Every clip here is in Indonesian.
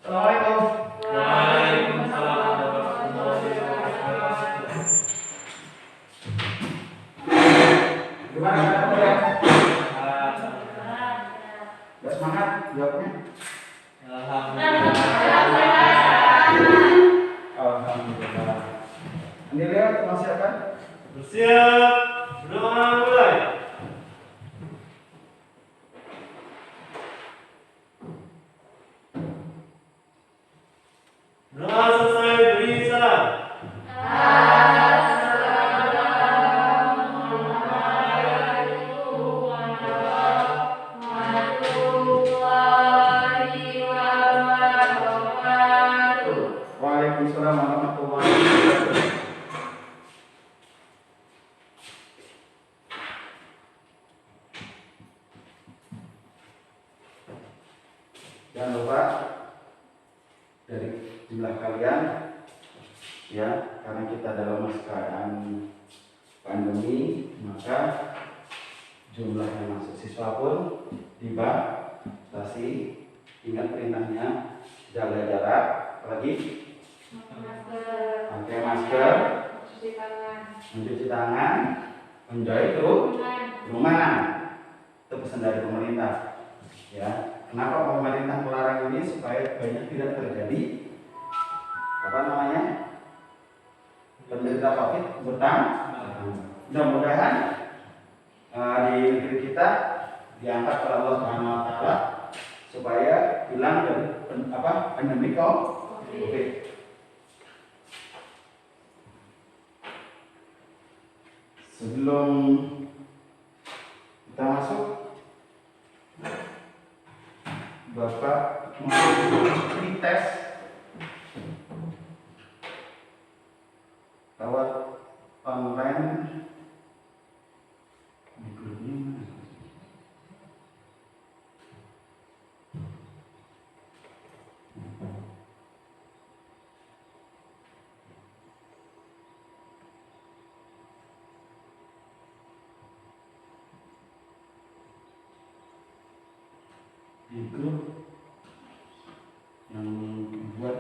Assalamualaikum. Waalaikumsalam warahmatullahi wabarakatuh. Gimana kamu ya? Alhamdulillah. Gak semangat jawabnya? Alhamdulillah. Ini lihat masih kan? Bersiap. Doa mulai. Doa selesai beri salam. Waalaikumsalam warahmatullahi wabarakatuh. Jangan lupa dari jumlah kalian ya, karena kita dalam masa keadaan pandemi, maka jumlah yang masuk siswa pun dibatasi. Ingat perintahnya, jaga jarak, apalagi pakai masker, mencuci tangan, menjauhi kerumunan. Itu pesan dari pemerintah. Ya, kenapa pemerintah melarang ini? Supaya banyak tidak terjadi penderita COVID bertambah. Mudah-mudahan di negeri kita diangkat oleh Allah Subhanahu Wa Taala supaya hilang dari pandemi COVID. Sebelum kita masuk, Bapak mau dites lewat online di grupnya. Di grup yang dibuat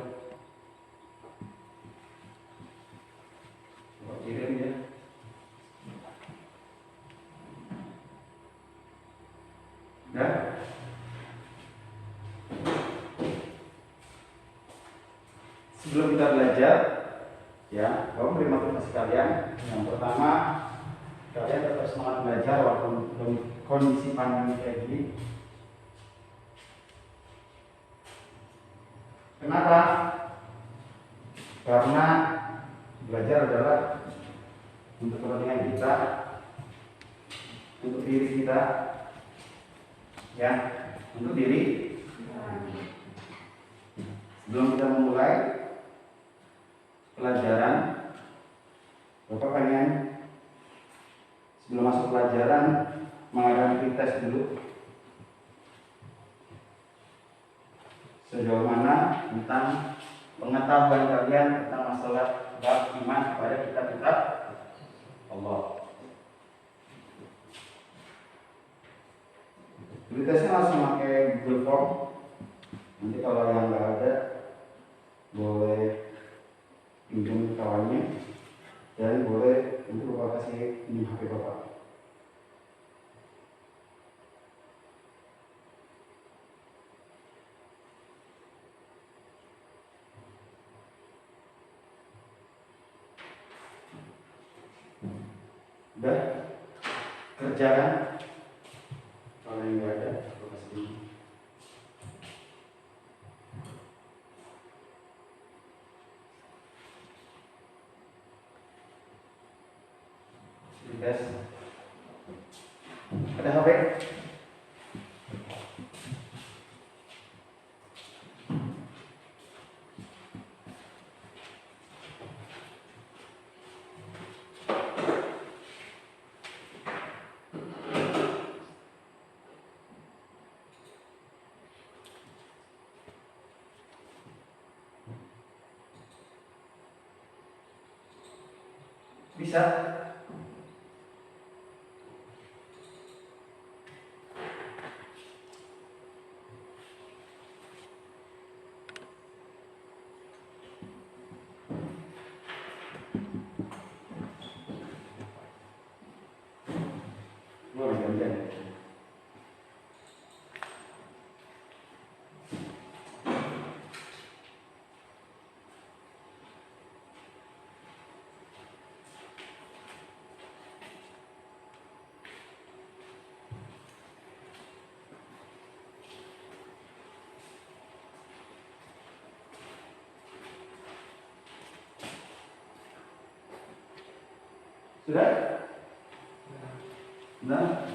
kirim ya. Dan sebelum kita belajar ya, kamu beri motivasi kalian. Yang pertama, kalian tetap semangat belajar walaupun kondisi pandemi kayak gini. Kenapa? Karena belajar adalah untuk kepentingan kita, untuk diri kita, ya, untuk diri. Sebelum kita memulai pelajaran, Bapak pengen sebelum masuk pelajaran mengadakan tes dulu. Sejauh mana tentang pengetahuan kalian tentang masalah bab iman kepada kitab-kitab Allah. Tesnya langsung pakai Google Form. Nanti kalau yang nggak ada, boleh pinjam kawannya dan boleh untuk Bapak kasih ini HP Bapak. Udah kerja kan? Kalau yang nggak ada, aku kasih ini. Tes. Ada HP? Bisa. Sudah? Nah,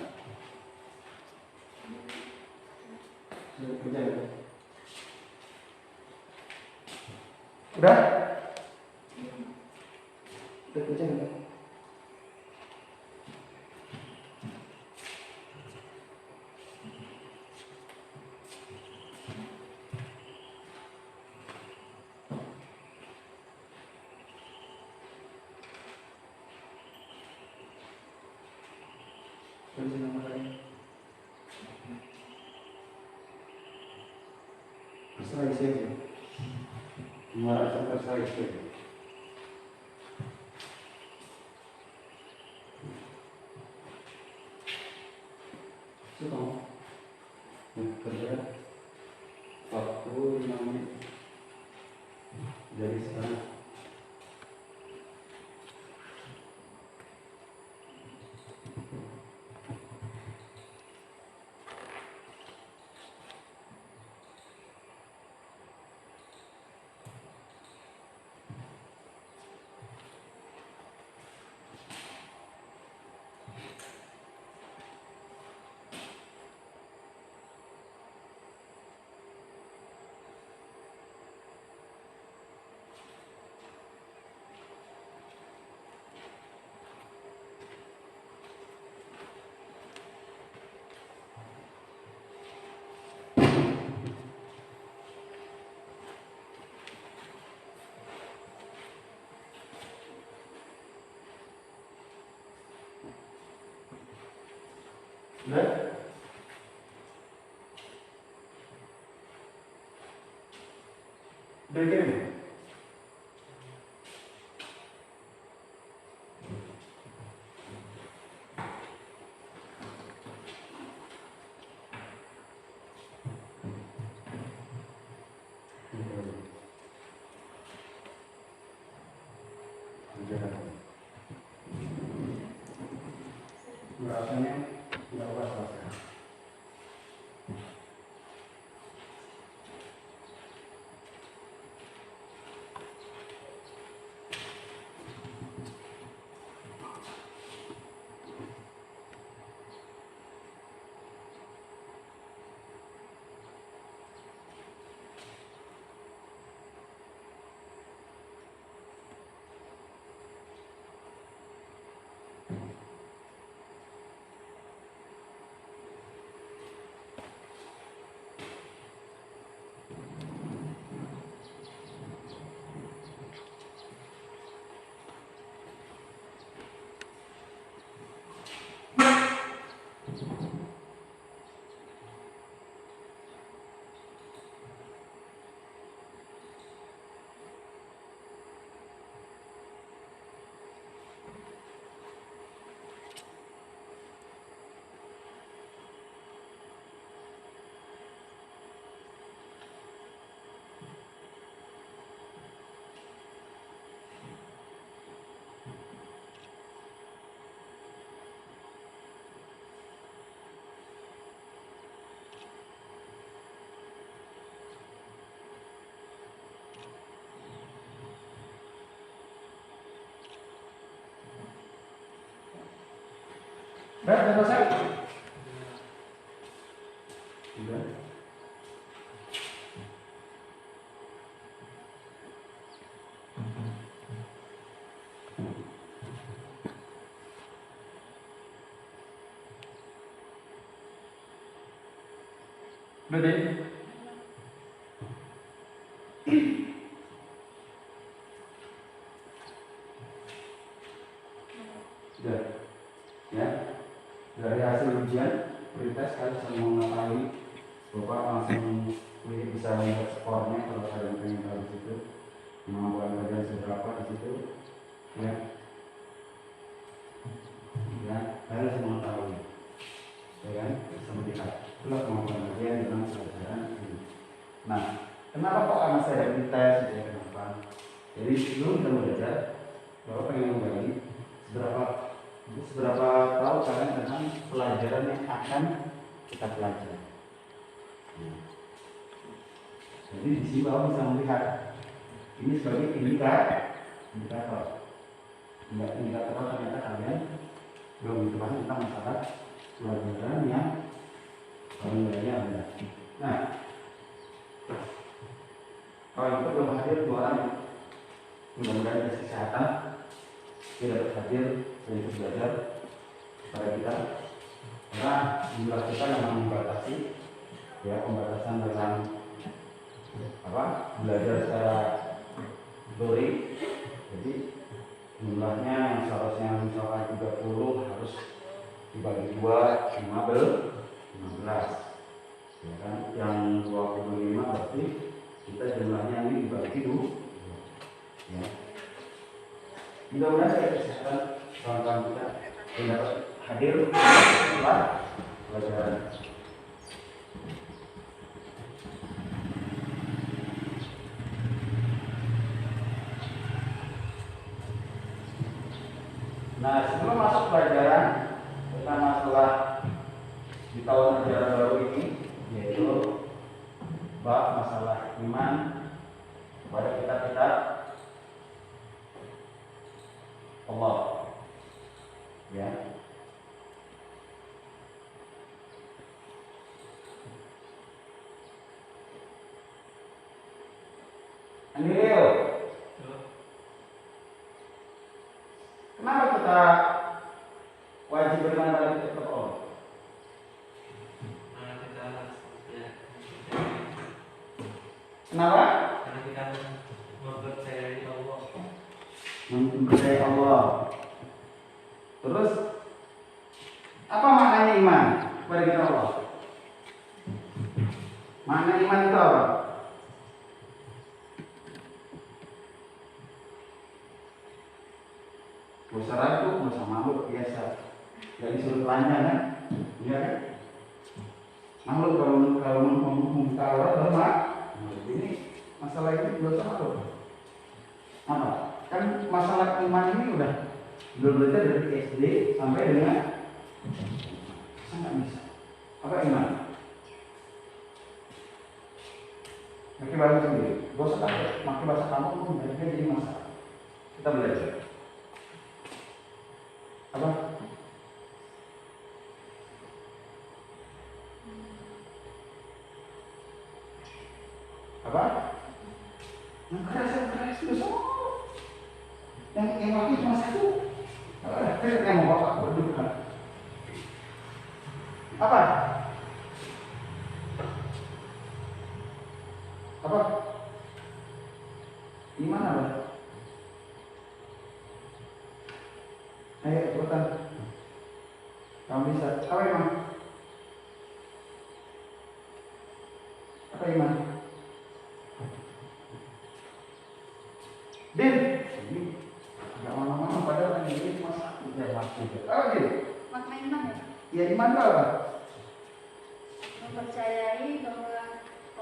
sudah kerja. Udah? Udah kerja enggak? Tulis nomor lain. Terserah isi aja. Nomor terserah isi aja. Sudah. Kerja waktu 5 menit. Jadi sekarang udah? Udah kirim? Rasanya tidak pas-pas. Udah selesai? Udah. Udah deh. Udah. Ya. Dari hasil ujian pretest kalian bisa mengetahui Bapak langsung bisa lihat skornya kalau kalian pengen tahu di situ kemampuan kalian seberapa di situ, ya. Ya, kalian harus mengetahui, ya kan? Bisa melihat itulah kemampuan kalian dalam pelajaran ini. Nah, kenapa kok karena saya ada tes, ya kenapa? Jadi sebelum kita belajar, Bapak pengen menggali seberapa tahu kalian tentang pelajaran yang akan kita pelajari. Jadi di sini Bapak bisa melihat ini sebagai indikator. Enggak tahu ternyata kalian belum dibahas tentang masalah pelajarannya nilainya ada. Nah, kalau itu belum hadir 2 orang, mudah-mudahan dari kesehatan tidak hadir dan ikut belajar pada kita, karena jumlah kita memang membatasi, ya, pembatasan dalam belajar secara daring. Jadi jumlahnya yang seharusnya misalkan 30 harus dibagi 2, 15, ya kan? Yang 25 berarti kita jumlahnya ini dibagi 2, ya. Mudah-mudahan saya kesehatan kawan-kawan kita yang dapat hadir setelah pelajaran. Nah, sebelum masuk pelajaran tentang masalah di tahun ajaran baru ini, yaitu bab masalah iman pada kitab-kitab Allah, ya. Anil, kenapa kita wajib beriman pada kitab Allah? Kenapa? Karena kita mempercayai Allah. Mempercayai Allah. Terus apa maknanya iman kepada kita Allah? Makna iman itu apa? Gak ragu, gak usah malu, biasa. Gak disuruh telanjang kan? Iya kan? Malu kalau membuka Allah lemah. Ini masalah ini gak usah malu. Apa? Kan masalah iman ini udah belajar dari SD sampai dengan sangat bisa. Apa iman? Pakai bahasa sendiri. Gak usah pakai bahasa kamu pun jadi masalah. Kita belajar. Apa? Apa? Yang keras itu yang laki cuma satu. Yang mau bapak berdua. Apa? Apa? Iman apa? Ayo ikutan. Kamu bisa. Apa iman? Apa iman? Din, ini nggak mana-mana padahal ini cuma satu ya waktu. Apa Din? Makna iman ya? Ya iman itu apa? Mempercayai bahwa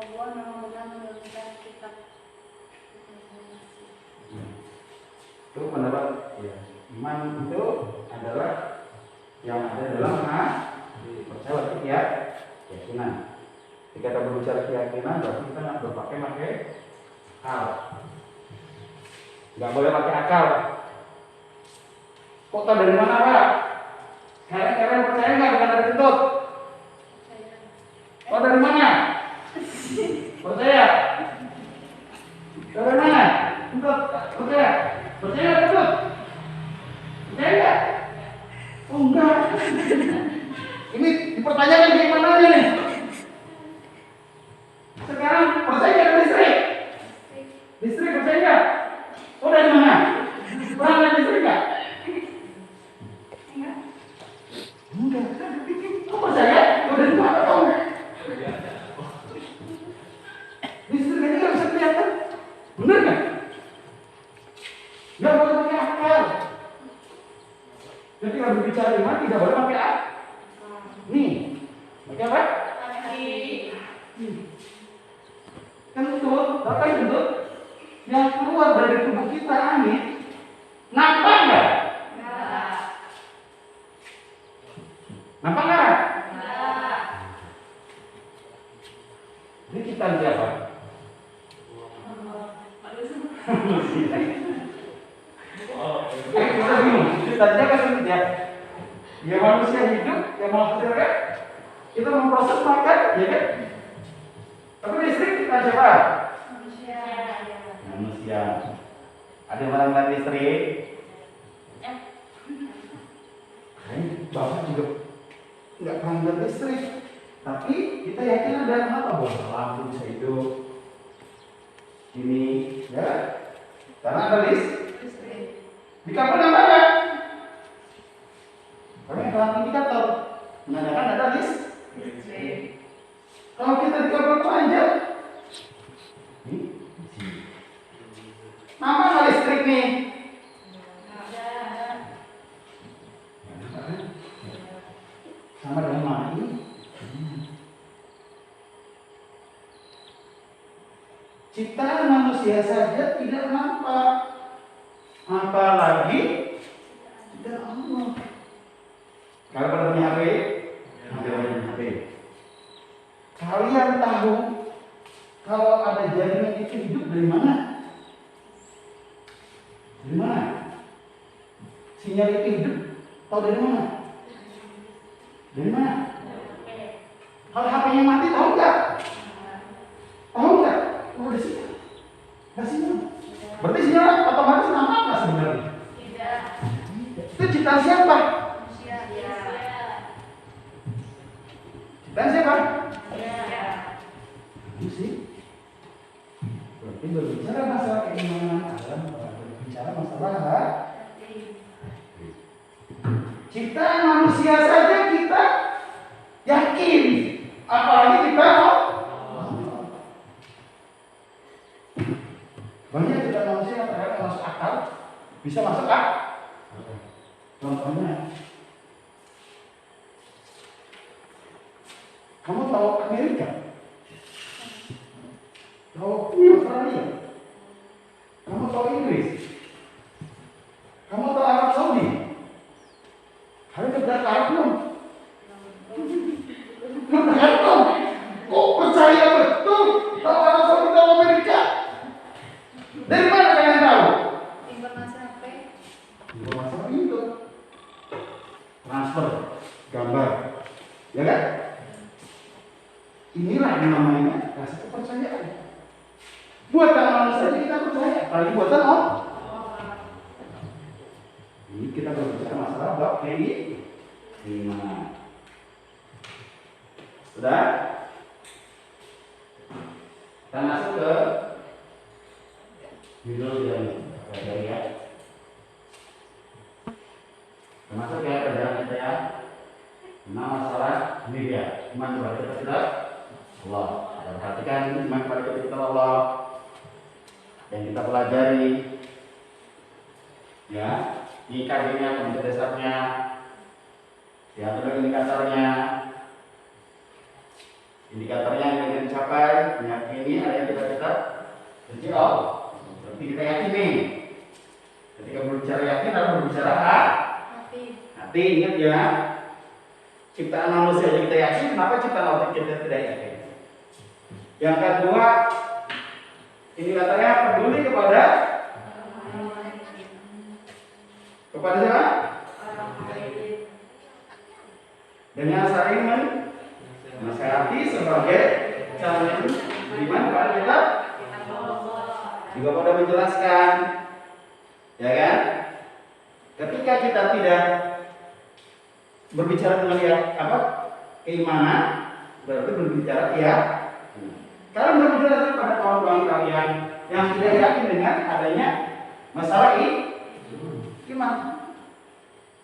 Allah memang benar menurunkan kitab. Itu pendapat ya. Iman itu adalah yang ada dalam percaya ya keyakinan. Jika kita berbicara keyakinan berarti kita nggak berpakai akal. Nggak boleh pakai akal. Kok tahu dari mana Pak? Kalian percaya nggak dengan ada kentut? Kok dari mana? Percaya? Dari mana? Kentut? Percaya? Percaya ada kentut? Percaya nggak? Oh enggak. Ini dipertanyakan di mana aja nih? Sekarang percaya nggak listrik? Listrik percaya nggak? Oh dari mana? Perangkat listrik nggak? Enggak. Kok percaya? Oh dari mana dong? Listrik aja nggak bisa kelihatan. Bener nggak? Nggak boleh pakai akal. Jadi kalau berbicara iman tidak boleh pakai akal. Nih, pakai apa? Kentut, bahkan kentut yang keluar dari tubuh kita angin, nampak nggak? Nampak nggak? Ini kita siapa? Kita bingung. Itu tadinya kan sulit ya. Ya manusia hidup, yang menghasilkan, kita memproses makan, ya kan? Tapi listrik kita siapa? Manusia. Manusia. Ada yang barang listrik? Bapak juga nggak pernah ngeliat listrik. Tapi kita yakin ada kenapa bahwa lampu bisa hidup. Ini, ya? Karena ada listrik. Di kampung yang mana? Karena ada indikator menandakan ada listrik. Kalau kita di kampung aja, nama listrik nih. Sama dengan mana ini? Ciptaan manusia saja tidak nampak, apalagi tidak Allah. Kalau pada punya HP, HP. Kalian tahu kalau ada jaringan itu hidup dari mana? Dari mana? Sinyal itu hidup tahu dari mana? Dari mana? Kalau HP-nya mati tahu nggak? Tahu nggak? Oh, ada sinyal. Ada sinyal. Berarti sinyal otomatis nampak nggak sebenarnya? Tidak. Itu ciptaan siapa? Manusia. Ciptaan siapa? Ya. Itu sih. Berarti berbicara masalah keimanan alam, berbicara masalah ciptaan manusia saja kita yakin, apalagi kita banyak ciptaan manusia yang ternyata masuk akal, bisa masuk akal. Contohnya, kamu tahu Amerika? Tahu Australia? Kamu tahu Inggris? Kamu tahu Arab Saudi? Kalian udah tahu belum? Belum. Kok percaya betul tahu Arab Saudi, tahu Amerika? Dari mana kalian tahu? Informasi apa? Informasi itu transfer gambar, ya kan? Inilah yang namanya rasa kepercayaan. Buatan manusia saja kita percaya, apalagi buatan Allah. Ini kita berbicara masalah bab keimanan. Sudah? Kita masuk ke judul yang pelajari ya. Termasuk ya pelajaran kita ya. Tentang masalah ini ya, iman kepada kita Allah. Kita perhatikan iman kepada kita Allah yang kita pelajari ya. Indikatornya, komite dasarnya, yang kedua indikatornya yang ingin dicapai, meyakini ada yang kita benci Allah. Berarti kita yakini. Ketika berbicara yakin adalah berbicara hati. Ingat ya, ciptaan manusia yang kita yakin, kenapa ciptaan Allah kita tidak yakin? Yang kedua, indikatornya peduli kepada siapa? Dengan saling menasihati sebagai calon beriman kepada kita. Juga pada menjelaskan, ya kan? Ketika kita tidak berbicara tentang keimanan, berarti berbicara ya. Kalian berbicara pada kawan-kawan kalian yang tidak yakin dengan adanya masalah iman.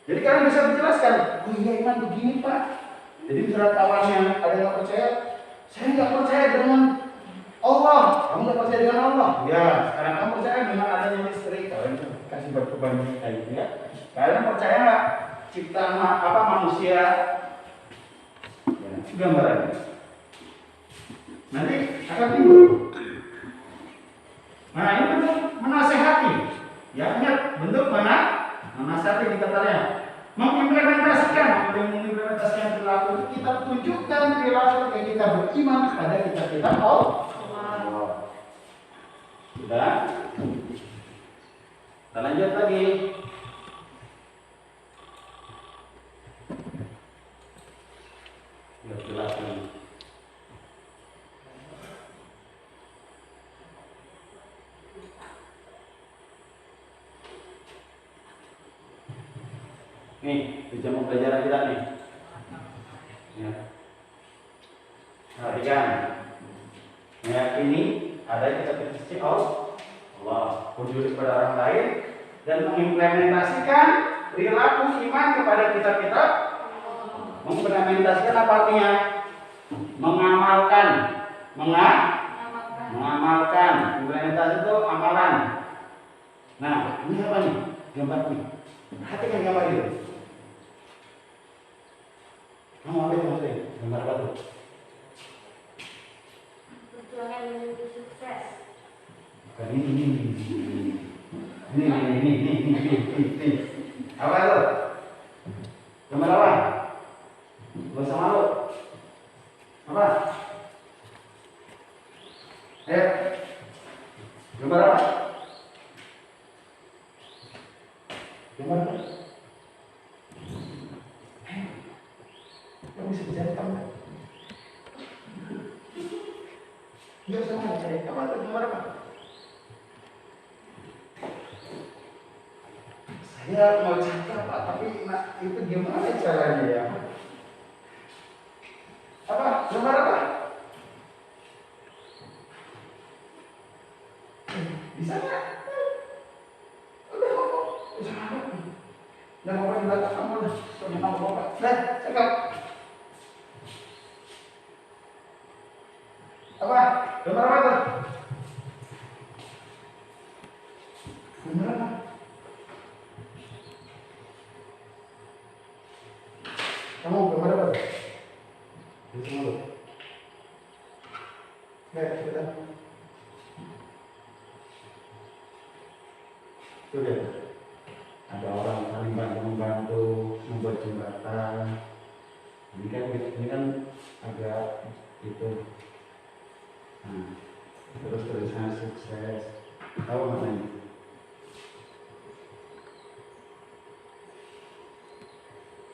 Jadi kalian bisa menjelaskan, oh iya iman begini Pak. Jadi misalnya kawannya ada yang percaya, saya nggak percaya dengan Allah. Kamu nggak percaya dengan Allah? Ya, sekarang kamu percaya dengan adanya listrik. Kalian kasih berbanding kayak gitu ya. Kalian percaya nggak ciptaan manusia? Ya, itu gambarannya. Nanti akan timbul. Nah ini bentuk menasehati. Ya ingat bentuk mana? Menasihati dikatakan. Mengimplementasikan perilaku kita tunjukkan perilaku yang kita beriman kepada kita Allah. Sudah. Kita lanjut lagi. Nih, di jam pelajaran kita nih. Ya. Perhatikan. Meyakini ada kita suci Allah, wujud kepada orang lain, dan mengimplementasikan perilaku iman kepada kita. Mengimplementasikan apa artinya? Mengamalkan. Mengamalkan. Implementasi itu amalan. Nah, ini apa nih? Gambar nih. Perhatikan gambar itu. Kamu apa itu maksudnya? Gambar apa tuh? Perjuangan menuju sukses. Bukan ini. Apa itu? Gambar apa? Gak usah malu. Apa? Gambar apa? Gambar apa? Kamu bisa bicara kamu? Gak usah malu. Apa itu gambar apa? Saya mau cakap Pak, tapi itu gimana caranya ya? Apa? Gambar apa? Bisa nggak? Udah ngomong, jangan ngomong. Jangan ngomong di belakang kamu lah. Jangan ngomong Pak. Dah, cakap. Apa? Gambar apa tuh? Gambar apa? Kamu gambar apa? Bisa malu. Kita. Sudah. Ada orang saling membantu membuat jembatan. Ini kan agak itu. Nah, terus tulisannya sukses. Tahu mana ini?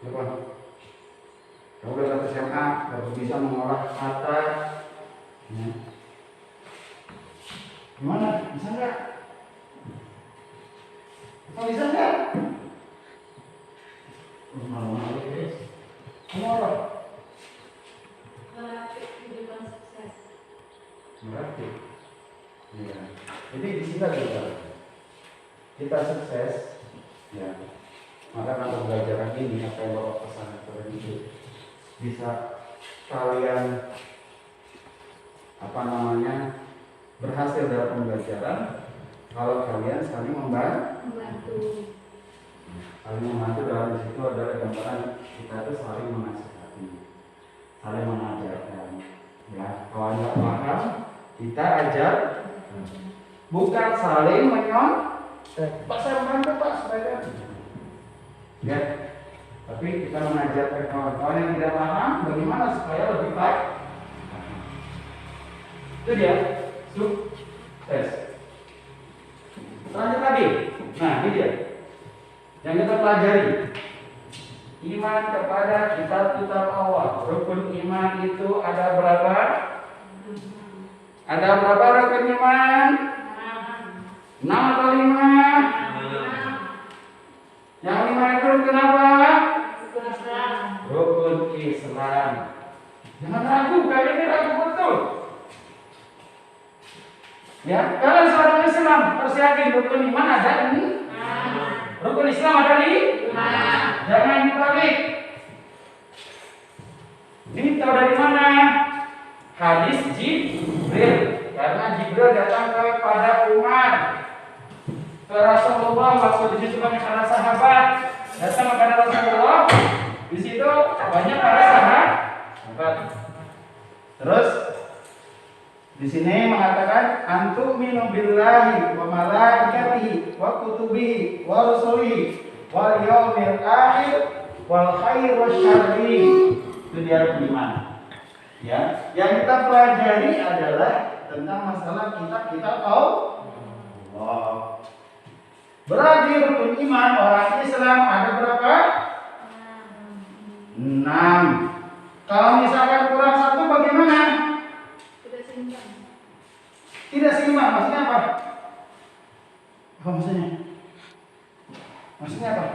Apa? Kamu udah lulus SMA, baru bisa mengolah kata. Ya. Gimana? Bisa nggak? Kamu bisa nggak? Malu-malu guys. Kamu apa? Melatih kehidupan sukses. Melatih. Ya. Jadi di sini juga kita sukses. Ya. Maka kalau pembelajaran ini apa yang Bapak pesan kepada itu bisa kalian berhasil dalam pembelajaran kalau kalian saling membantu. Saling membantu dalam situ adalah gambaran kita itu saling menasihati, saling mengajarkan. Ya, kalau nggak paham kita ajar, bukan saling Pak saya membantu Pak supaya ya. Tapi kita mengajarkan kawan-kawan yang tidak paham bagaimana supaya lebih baik. Itu dia sukses. Selanjutnya tadi, nah ini dia yang kita pelajari. Iman kepada kitab Allah. Rukun iman itu ada berapa? Ada berapa rukun iman? 6 atau 5? Yang 5 itu rukun apa? Rukun Islam. Jangan ragu, kali ini ragu betul. Ya, kalau seorang Islam harus yakin rukun iman ada ini. Rukun Islam ada di. Jangan dibalik. Ini tahu dari mana? Hadis Jibril. Karena Jibril datang kepada Umar. Ke Rasulullah waktu disusulkan para sahabat datang kepada Rasulullah. Di situ banyak para sahabat. Terus di sini mengatakan antuminu billahi wa malaikatihi wa kutubihi wa rusulihi wal yaumil akhir wal khair wasyarri. Itu dia iman. Ya, yang kita pelajari adalah tentang masalah kita tahu Allah. Berarti rukun iman orang Islam ada berapa? 6. Kalau misalkan kurang 1 bagaimana? Tidak seimbang. Maksudnya apa? Apa maksudnya? Maksudnya apa?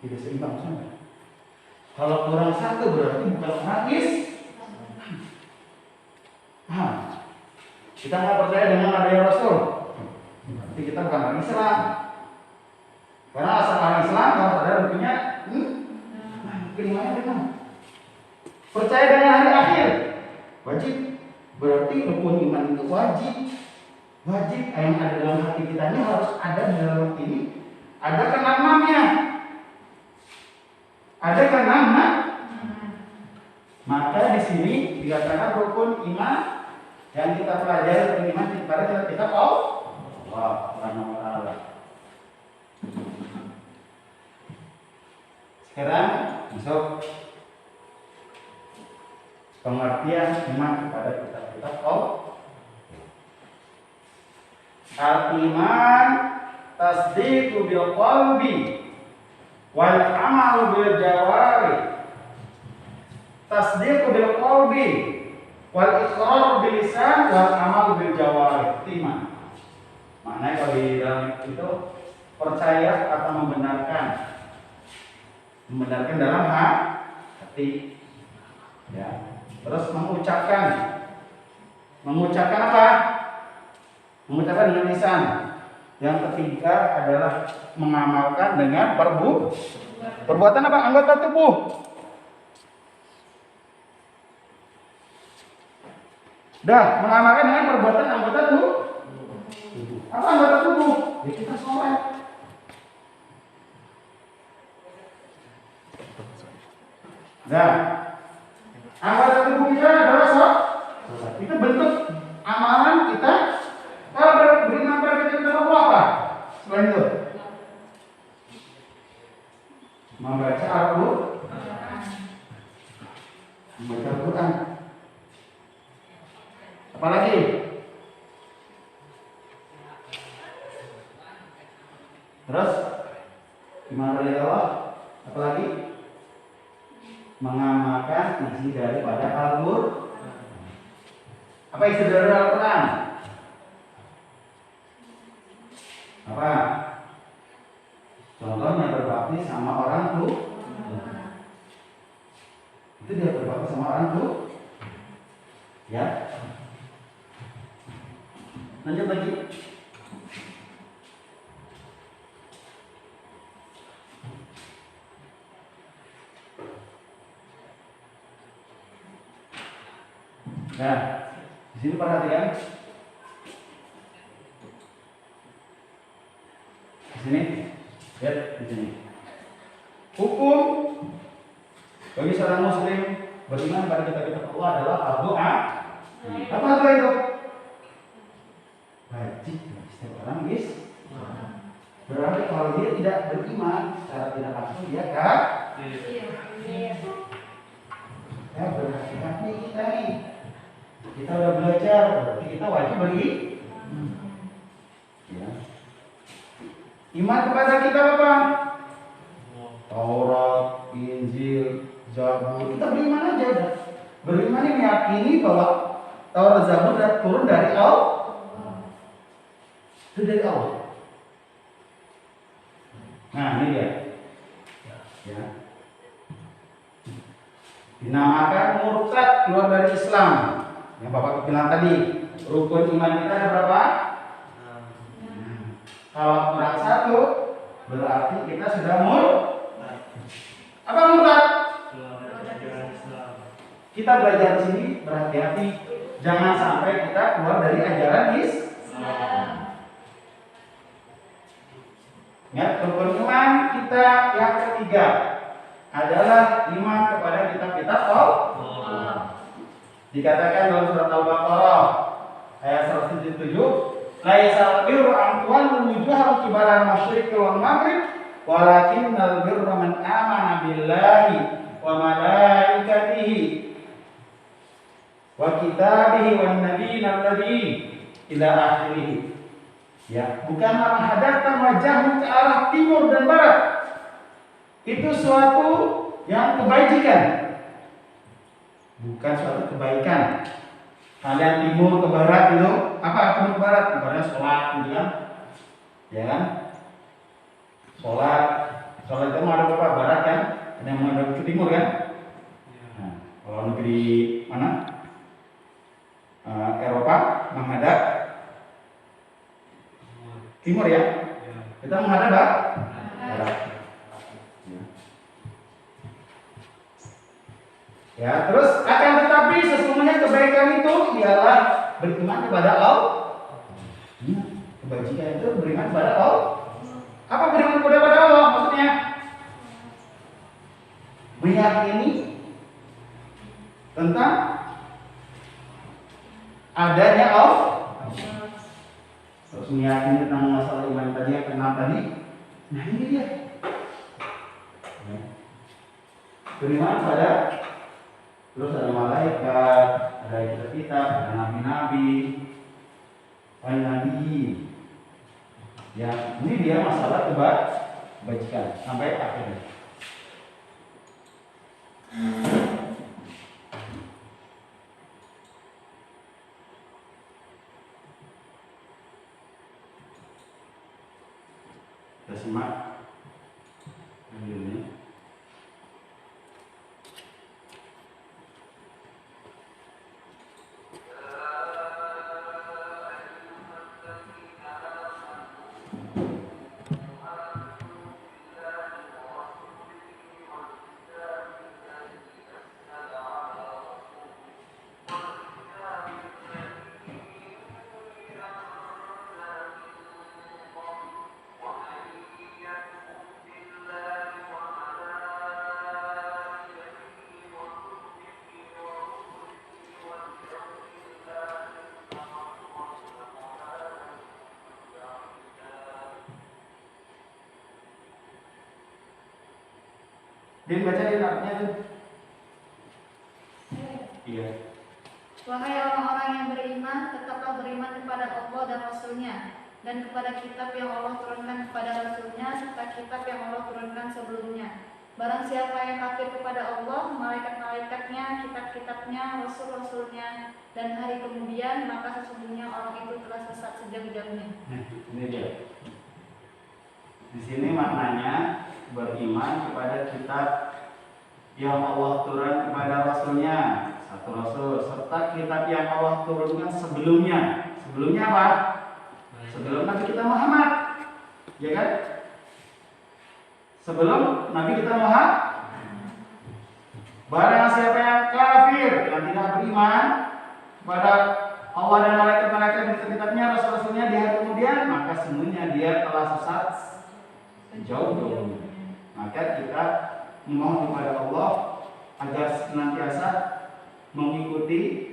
Tidak seimbang sama. Kalau kurang satu berarti bukan orang Islam. Kita nggak percaya dengan adanya Rasul, berarti kita bukan orang Islam. Karena asal orang Islam harus ada rukunnya kelimanya benar. Percaya dengan hari akhir wajib, berarti rukun iman itu wajib. Wajib yang ada dalam hati kita ini harus ada di dalam hati ini. Ada keenamnya. Ada keenamnya. Maka di sini dikatakan rukun iman yang kita pelajari rukun iman pada kita Allah Subhanahu wa taala. Sekarang masuk pengertian iman kepada kitab-kitab Allah. Al-iman tasdiqu bil qalbi wal amal bil jawari. Tasdiqu bil qalbi wal iqrar bil lisan wal amal bil jawari. Iman. Maknanya kalau di dalam itu percaya atau membenarkan. Membenarkan dalam hati. Ya. Terus mengucapkan. Mengucapkan apa? Mengucapkan dengan lisan. Yang ketiga adalah mengamalkan dengan perbuatan apa? Anggota tubuh. Dah, mengamalkan dengan perbuatan anggota tubuh. Apa anggota tubuh? Ya kita sholat. Dah, anggota tubuh kita adalah sholat. Itu bentuk amalan kita. Kalau beriman pada kita Allah apa? Selain itu, membaca Al-Quran. Membaca Al-Quran. Apalagi? Terus iman kepada Allah. Apalagi? Mengamalkan isi daripada Al-Quran. Apa isi dari Al-Quran? Apa? Contohnya berbakti sama orang tua. Itu dia berbakti sama orang tua. Ya. Lanjut lagi. Nah, di sini perhatikan. Di sini, lihat di sini. Hukum bagi seorang muslim beriman pada kitab-kitab Allah adalah doa. Apa doa itu? Wajib setiap orang berarti kalau dia tidak beriman secara tidak langsung dia ya berhati-hati kita nih. Kita udah belajar, berarti kita wajib ya. Iman kepada kitab apa? Taurat, Injil, Zabur. Kita beriman aja udah. Beriman ini meyakini bahwa Taurat, Zabur turun dari Allah. Itu dari Allah. Nah, ini dia. Ya. Dinamakan murtad, keluar dari Islam. Yang Bapak bilang tadi, rukun iman kita ada berapa? Kalau kurang satu, berarti kita sudah apa murtad? Kita belajar di sini berhati-hati, jangan sampai kita keluar dari ajaran Islam. Ya, rukun iman kita yang ketiga adalah iman kepada kitab-kitab Allah. Dikatakan dalam surat Al-Baqarah ayat 177, laisa birru an tuwallu wujuhakum qibala al-masyriqi wal maghrib walakinnal birra man amana billahi wa malaikatihi wa kitabihi wan nabiyyin alladzi ila akhirih. Ya, bukanlah menghadapkan wajahmu ke arah timur dan barat. Itu suatu yang kebajikan. Bukan suatu kebaikan. Kalian timur ke barat itu apa? Timur ke barat, ibaratnya sholat gitu kan? Ya kan? Sholat Kalau itu mau ada berapa? Barat kan? Ada yang menghadap ke timur kan? Nah, kalau negeri mana? Eropa menghadap timur ya. Kita menghadap barat. Ya, terus akan tetapi sesungguhnya kebaikan itu ialah beriman kepada Allah. Kebajikan itu beriman kepada Allah. Apa beriman kepada Allah maksudnya? Meyakini tentang adanya Allah. Terus meyakini tentang masalah iman tadi yang kenal tadi. Nah ini dia. Beriman pada, terus ada malaikat, ada kitab-kitab, ada nabi-nabi, ada nabi. Ya, ini dia masalah kebajikan sampai akhirnya. Kita simak ini. Dia bacain artinya tuh. Iya. Wahai orang-orang yang beriman, tetaplah beriman kepada Allah dan Rasul-Nya, dan kepada kitab yang Allah turunkan kepada Rasul-Nya, serta kitab yang Allah turunkan sebelumnya. Barang siapa yang kafir kepada Allah, malaikat-malaikatnya, kitab-kitabnya, Rasul-Rasulnya, dan hari kemudian, maka sesungguhnya orang itu telah sesat sejauh-jauhnya. Nah, ini dia. Di sini maknanya beriman kepada kitab yang Allah turunkan kepada Rasulnya, satu Rasul, serta kitab yang Allah turunkan sebelumnya. Sebelumnya apa? Sebelum Nabi kita Muhammad, ya kan? Sebelum Nabi kita Muhammad. Barang siapa yang kafir, yang tidak beriman kepada Allah dan malaikat-malaikat dan kitabnya, Rasul-Rasulnya di hari kemudian, maka semuanya dia telah sesat jauh-jauh. Maka kita memohon kepada Allah agar senantiasa mengikuti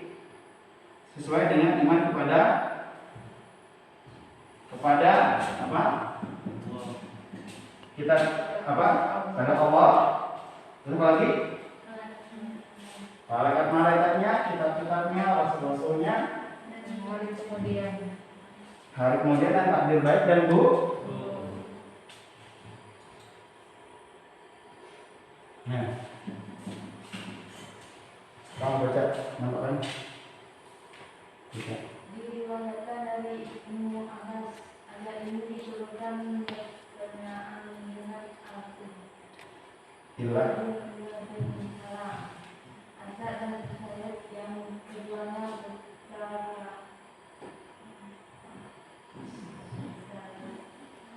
sesuai dengan iman kepada apa? Kita apa? Kepada Allah. Terus apa lagi? Malaikat-malaikatnya, kitab-kitabnya, rasul-rasulnya, hari kemudian dan takdir baik dan buruk. Nah, kamu baca nampak kan? Diriwayatkan dari Ibnu Abbas, ayat ini diturunkan berkenaan dengan Al-Quran. Ilah. Azab dan ayat yang keduanya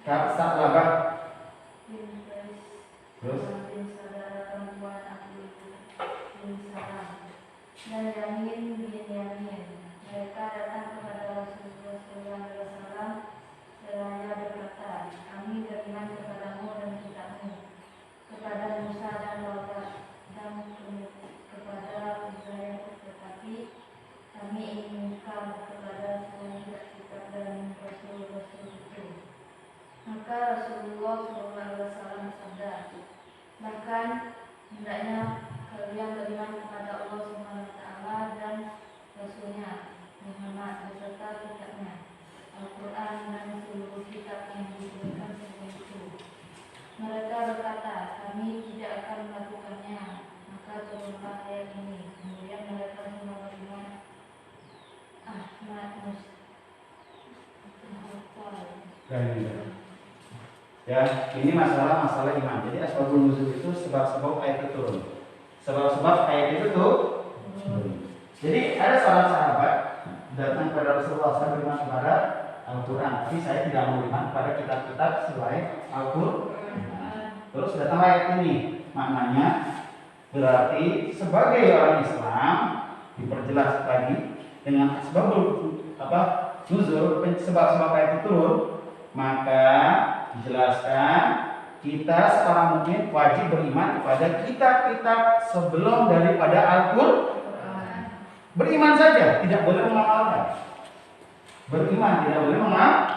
Kapsa labah. Terus dan Yamin bin Yamin, mereka datang kepada Rasulullah SAW seraya berkata, kami beriman kepadamu dan kitabmu, kepada Musa dan Taurat, dan kepada Israel, tetapi kami ingin mengingkar kepada semua kitab dan Rasul-Rasul itu. Maka Rasulullah SAW bersabda, bahkan hendaknya kalian beriman kepada Allah SWT dan Rasulnya Muhammad beserta kitabnya, Al-Quran dan seluruh kitab yang diturunkan sebelum itu. Mereka berkata, kami tidak akan melakukannya. Maka turunlah ayat ini. Kemudian mereka semua beriman. Ya, ini masalah iman. Jadi asbabun nuzul itu sebab-sebab ayat itu turun. Sebab-sebab ayat itu tuh turun. Jadi ada seorang sahabat datang kepada Rasulullah SAW beriman kepada Al-Quran, tapi saya tidak mau beriman pada kitab-kitab selain Al-Quran. Terus datang ayat ini, maknanya berarti sebagai orang Islam diperjelas lagi dengan asbabul nuzul, sebab-sebab ayat itu turun, maka dijelaskan kita seorang mukmin wajib beriman kepada kitab-kitab sebelum daripada Al-Quran. Beriman saja, tidak boleh mengamalkan. Beriman tidak boleh mengamalkan.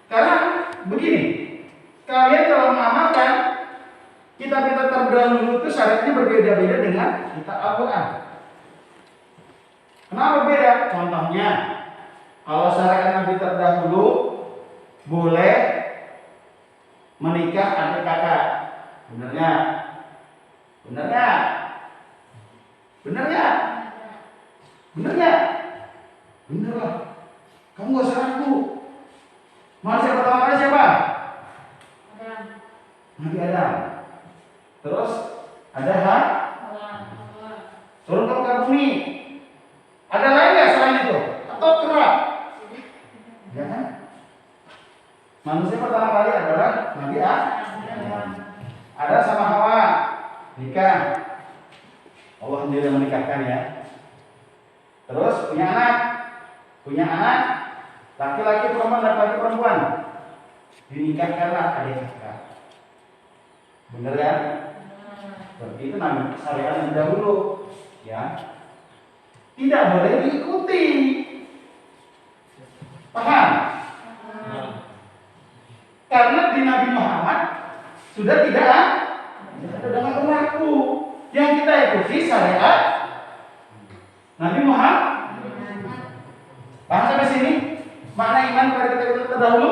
Karena begini, kalian kalau mengamalkan kitab-kitab terdahulu itu syariatnya berbeda-beda dengan kitab Al-Quran. Kenapa beda? Contohnya, kalau syariat Nabi terdahulu boleh menikah adik kakak, benar nggak? Benar nggak? Benar nggak? Benar nggak? Benar lah. Kamu nggak usah ragu. Manusia pertama kali siapa? Adam. Nabi Adam. Terus ada Hawa. Turun ke muka bumi. Ada lain nggak selain itu? Atau kerap? Ya kan? Manusia pertama kali adalah Nabi Adam. Ada sama Hawa, nikah. Allah sendiri menikahkan ya. Terus punya anak, laki-laki perempuan, laki-laki perempuan. Dinikahkanlah adik kakak. Bener kan? Berarti itu namanya syariat yang dahulu, ya. Tidak boleh diikuti. Paham? Karena di Nabi Muhammad sudah tidak berlaku. Yang kita ikuti syariat Nabi Muhammad. Paham sampai sini? Makna iman pada kita terdahulu?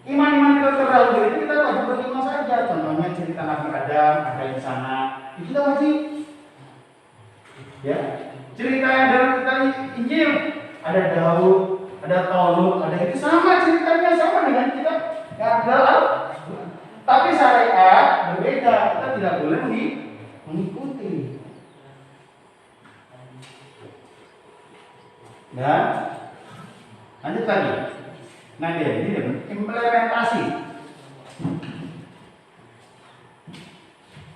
Iman-iman kita terdahulu itu kita wajib beriman saja. Contohnya cerita Nabi Adam ada di sana, itu kita wajib. Ya, cerita yang dalam kita Injil ada Daud, ada Taulut, ada itu sama ceritanya, sama dengan kita yang dalam. Tapi syariat berbeda, kita tidak boleh mengikuti. Dan lanjut lagi. Nah ini implementasi.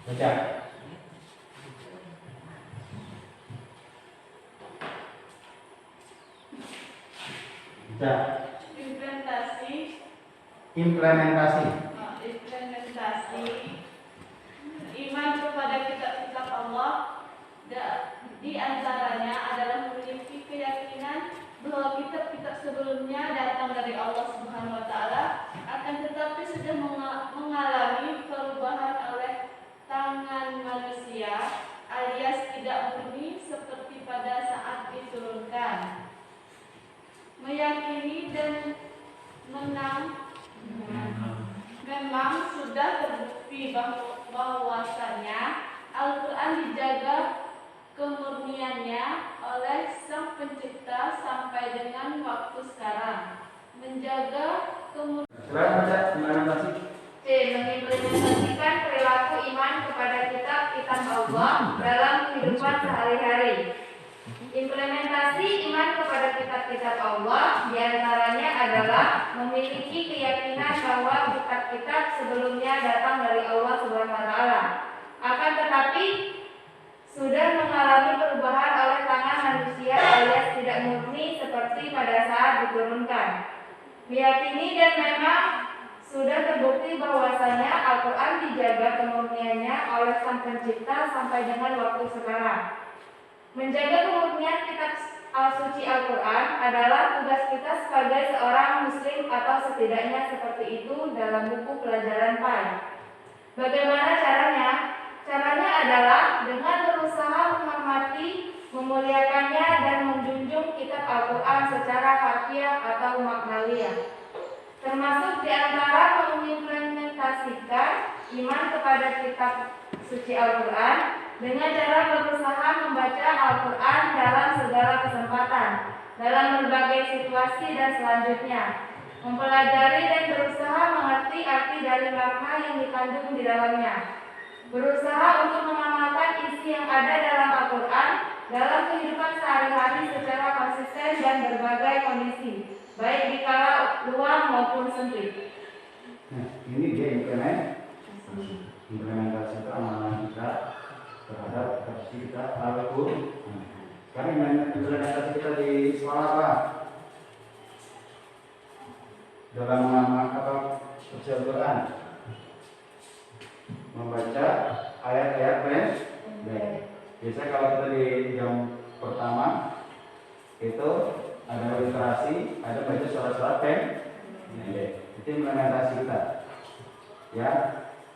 Baca. Baca. Implementasi. Iman kepada kitab-kitab Allah di antaranya adalah memiliki keyakinan bahwa kitab-kitab sebelumnya datang dari Allah Subhanahu wa taala, akan tetapi sudah mengalami perubahan oleh tangan manusia alias tidak murni seperti pada saat diturunkan. Meyakini dan memang sudah terbukti bahwasanya Al-Quran dijaga kemurniannya oleh Sang Pencipta sampai dengan waktu sekarang. Menjaga mengimplementasikan perilaku iman kepada kitab-kitab Allah dalam kehidupan sehari-hari. Implementasi iman kepada kitab-kitab Allah diantaranya adalah memiliki keyakinan bahwa kitab-kitab sebelumnya datang dari Allah Subhanahu wa taala. Akan tetapi sudah mengalami perubahan oleh tangan manusia alias tidak murni seperti pada saat diturunkan. Meyakini dan memang sudah terbukti bahwasanya Al-Quran dijaga kemurniannya oleh Sang Pencipta sampai dengan waktu sekarang. Menjaga kemurnian kitab suci Al-Quran adalah tugas kita sebagai seorang muslim atau setidaknya seperti itu dalam buku pelajaran PAI. Bagaimana caranya? Caranya adalah dengan berusaha menghormati, memuliakannya dan menjunjung kitab Al-Quran secara harfiah atau maknawiyah. Termasuk di antara mengimplementasikan iman kepada kitab suci Al-Quran dengan cara berusaha membaca Al-Quran dalam segala kesempatan, dalam berbagai situasi dan selanjutnya. Mempelajari dan berusaha mengerti arti dari makna yang dikandung di dalamnya. Berusaha untuk mengamalkan isi yang ada dalam Al-Quran dalam kehidupan sehari-hari secara konsisten dan berbagai kondisi, baik di kala luang maupun sempit. Nah, ini dia implementasi amalan kita terhadap versi kita Al-Quran. Sekarang implementasi kita di sekolah apa? Dalam mengamalkan apa Al-Quran, membaca ayat-ayat pendek. Biasanya kalau kita di jam pertama itu ada literasi, ada baca surat-surat pendek. Itu implementasi kita, ya,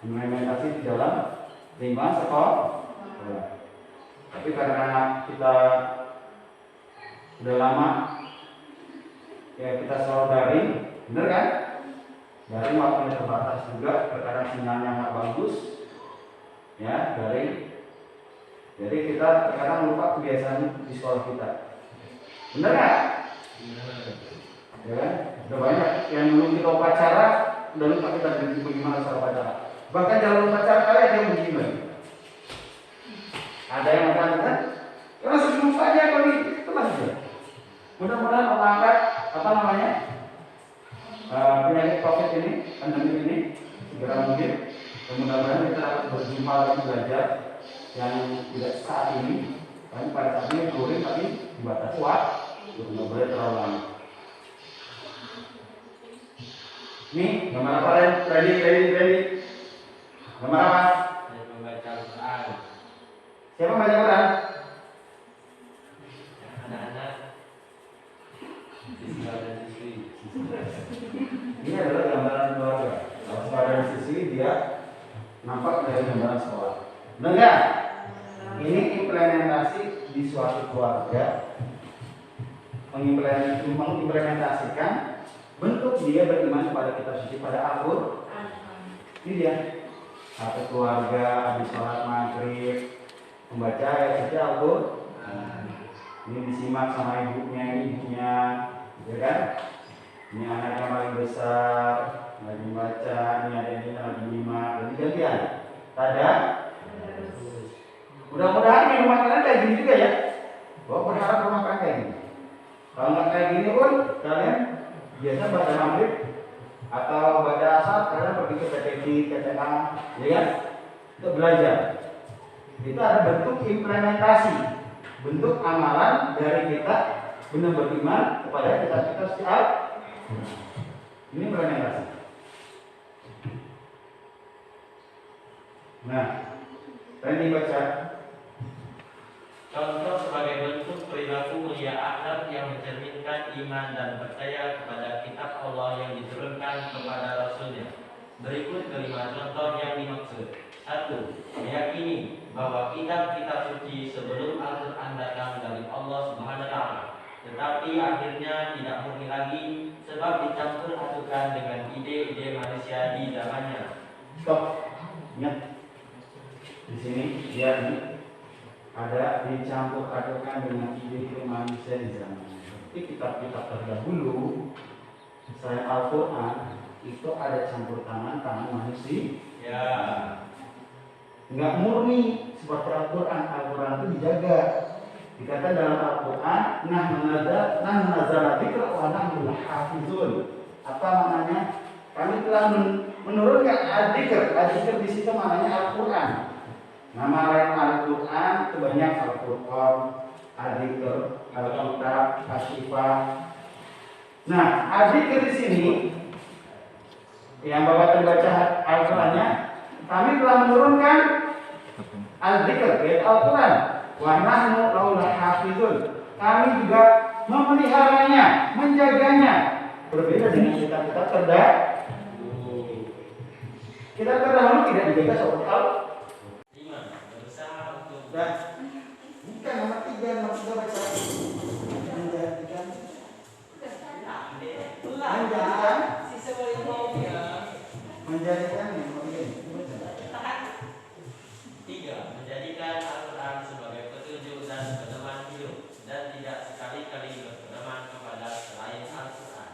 implementasi di dalam lingkungan sekolah. Tapi karena kita udah lama, ya kita selalu daring, bener kan? Daring waktunya terbatas juga, terkadang sinyalnya nggak bagus, ya daring. Jadi kita terkadang lupa kebiasaan di sekolah kita, bener kan? Ya kan? Udah banyak yang belum kita upacara, udah lupa kita bagaimana cara upacara. Bahkan dalam upacara kalian yang begini. Ada yang mengatakan, ya masih lupa aja kali itu masih. Mudah-mudahan Allah angkat apa namanya penyakit COVID ini, pandemi ini segera mungkin. Mudah-mudahan kita dapat berjumpa lagi belajar yang tidak saat ini. Tapi pada saat ini touring tapi dibatasi waktu, tidak boleh terlalu lama. Nih, gambar apa Ren? Ready. Gambar apa? Saya membaca Al-Quran. Siapa baca Quran? Anak-anak siswa dan siswi. Ini adalah gambaran keluarga. Kalau saudara dan siswi dia nampak dari gambaran sekolah. Benar nggak? Ini implementasi di suatu keluarga, mengimplementasikan bentuk dia beriman kepada kitab suci, pada Al-Quran. Ini dia. Satu keluarga habis sholat maghrib membaca ayat suci Al-Quran. Ini disimak sama ibunya, ya kan? Ini anaknya paling besar lagi membaca, ini adiknya lagi nyimak, jadi gantian. Tada. Mudah-mudahan di rumah kalian kayak gini juga ya. Gua berharap rumah kalian kayak gini. Kalau nggak kayak gini pun kalian biasa baca maghrib atau baca asar, kalian pergi ke PTG, TTA, ya kan? Untuk belajar. Itu ada bentuk implementasi, bentuk amalan dari kita benar beriman kepada kita setiap. Ini implementasi. Nah, tadi baca. Contoh sebagai bentuk perilaku mulia akhlak yang mencerminkan iman dan percaya kepada kitab Allah yang diturunkan kepada Rasulnya. Berikut kelima contoh yang dimaksud. 1. Meyakini bahwa kitab-kitab suci sebelum Al-Quran datang dari Allah Subhanahu wa Ta'ala, tetapi akhirnya tidak murni lagi sebab dicampur adukan dengan ide-ide manusia di zamannya. Stop. Ingat. Di sini dia ada dicampur adukan dengan ide-ide manusia di zaman. Jadi kitab-kitab terdahulu selain Al-Quran itu ada campur tangan manusia. Ya. Enggak murni seperti Al-Quran. Al-Quran itu dijaga. Dikatakan dalam Al-Quran, nah nazala dzikra wa nahnu hafizun. Apa maknanya? Kami telah menurunkan adzikr. Adzikr di situ maknanya Al-Quran. Nama lain Al-Quran itu banyak, Al-Furqan, Al-Dzikr, Al-Kitab, Asy-Syifa. Nah, Al-Dzikr di sini yang Bapak terbaca Al-Qurannya, kami telah menurunkan Al-Dzikr, yaitu Al-Quran. Wa nahnu lahu hafizun. Kami juga memeliharanya, menjaganya. Berbeda dengan kitab-kitab terdahulu. Kitab terdahulu tidak dijaga seperti Al-Quran. Dan bukan nomor 3 baca menjadikan menjadikan Al-Quran sebagai petunjuk dan pedoman hidup dan tidak sekali-kali berpedoman kepada selain Al-Quran.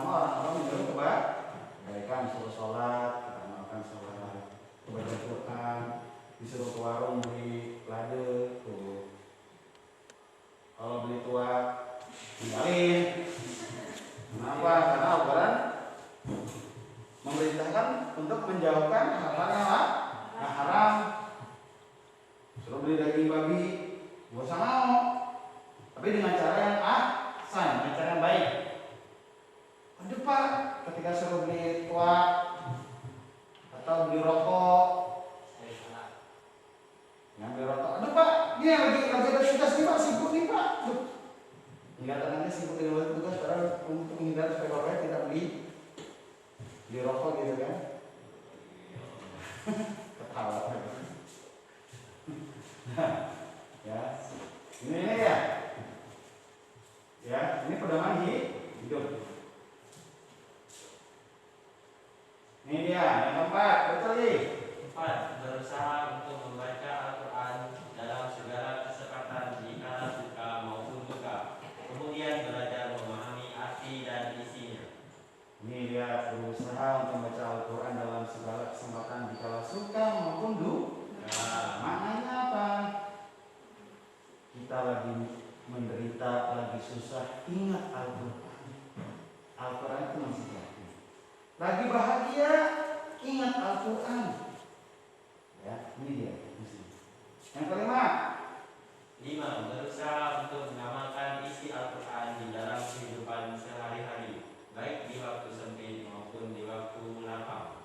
agama orang-orang menyuruh kebaikan, suruh sholat, kita amalkan sholat, baca Quran, disuruh ke warung beli lade, tuh. Kalau beli tua tinggalin. Kenapa? Karena Al-Quran memerintahkan untuk menjauhkan hal-hal yang haram. Suruh beli daging babi, gak usah mau. Tapi dengan cara yang ahsan, dengan cara yang baik. Ada Pak, ketika suruh beli tua atau beli rokok, ngambil rokok. Aduh Pak, ini lagi ada tugas nih Pak, sibuk nih Pak. Kelihatannya sibuk dengan tugas, padahal untuk menghindari supaya bapaknya tidak beli rokok gitu kan. Ketawa. Ya, ini ya. Ya, ini pedoman hidup. Ini dia, yang keempat, betul nih. 4. Berusaha untuk membaca Al-Quran dalam segala kesempatan di kala suka maupun duka. Kemudian belajar memahami arti dan isinya. Ini dia berusaha untuk membaca Al-Quran dalam segala kesempatan di kala suka maupun duka. Maknanya apa? Kita lagi menderita, lagi susah, ingat Al-Quran. Al-Quran itu masih bahagia. Lagi bahagia, ingat Al-Quran. Ya, ini dia. Yang kelima, 5. Berusaha untuk mengamalkan isi Al-Quran di dalam kehidupan sehari-hari, baik di waktu sempit maupun di waktu lapang.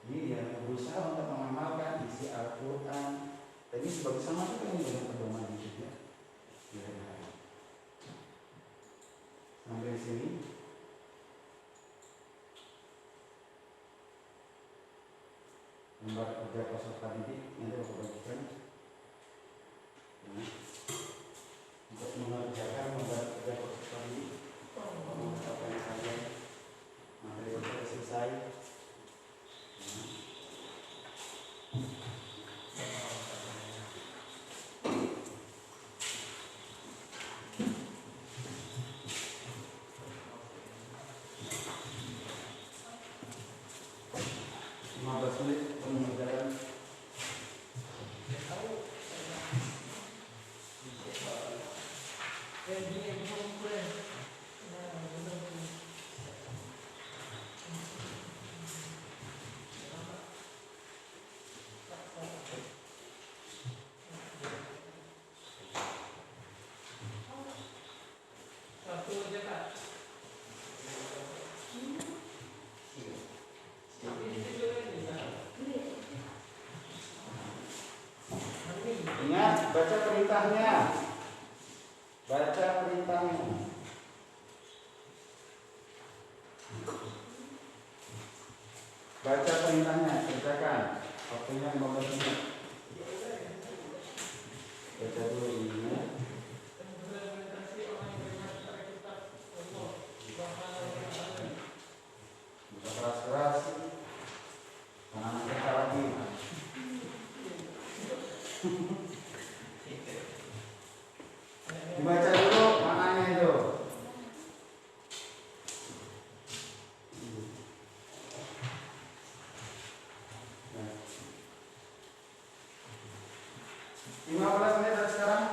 ini dia berusaha untuk mengamalkan isi Al-Quran. Tapi sebagai sama itu kan dengan pedoman hidupnya. Sampai di sini. Lembar kerja peserta didik nanti aku bagikan. Untuk mengerjakan lembar kerja peserta didik, mengerjakan saja materi sudah selesai. Ingat, baca perintahnya. Baca perintahnya. Baca perintahnya, kerjakan. Waktunya 15 menit. Baca dulu ini. Buka keras-keras. Jangan kita lagi. Dibaca dulu maknanya itu. Nah. 15 menit dari sekarang.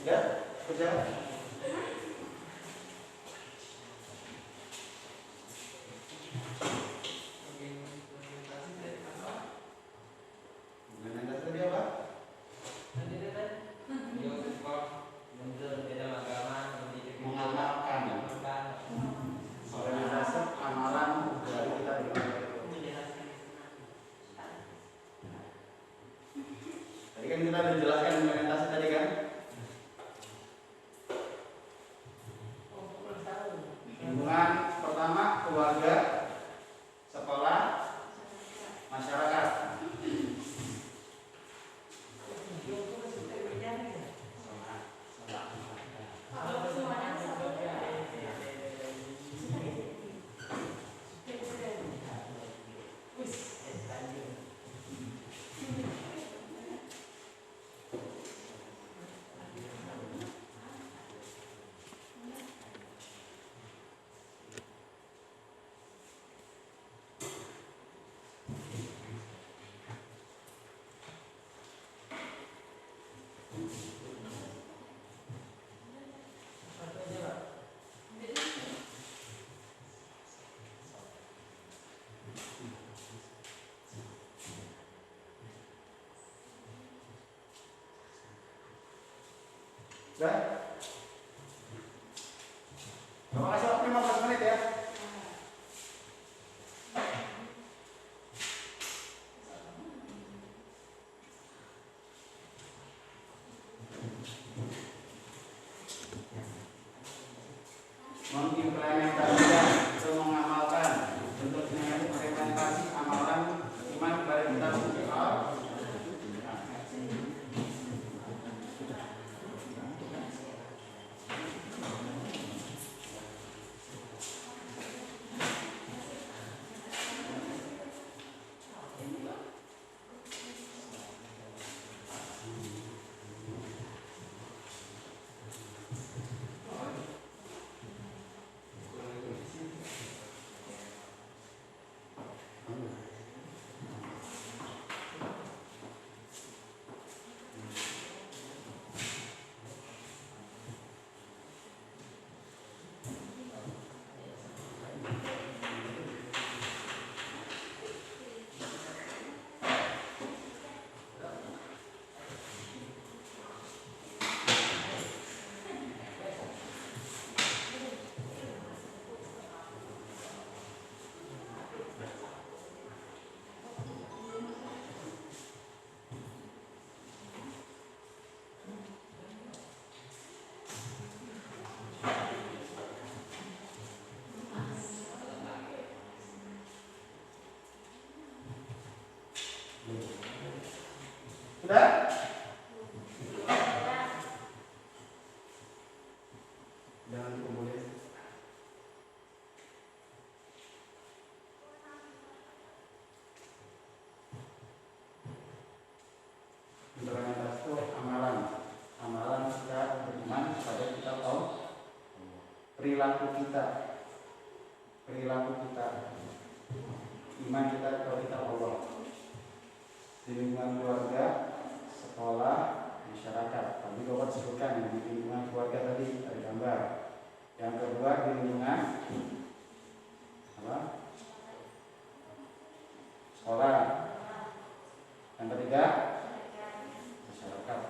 Ya. Kerja. Implementasi tadi apa? Mengamalkan. Orientasi amalan dari kita di tadi kan kita sudah jelaskan implementasi tadi kan? Lingkungan pertama keluarga, sekolah, masyarakat. Sudah? Terima kasih waktu 15 menit ya. Mengimplementasikan atau mengamalkan bentuk implementasi amalan iman kepada kitab suci Allah. Sudah? Jangan dikumpulin. Implementasi itu amalan. Amalan kita beriman supaya kita tahu perilaku kita. Iman kita kepada kitab Allah. Di lingkungan keluarga, sekolah, masyarakat. Tadi Bapak sebutkan yang di lingkungan keluarga tadi ada gambar. Yang kedua di lingkungan apa? Sekolah. Yang ketiga masyarakat.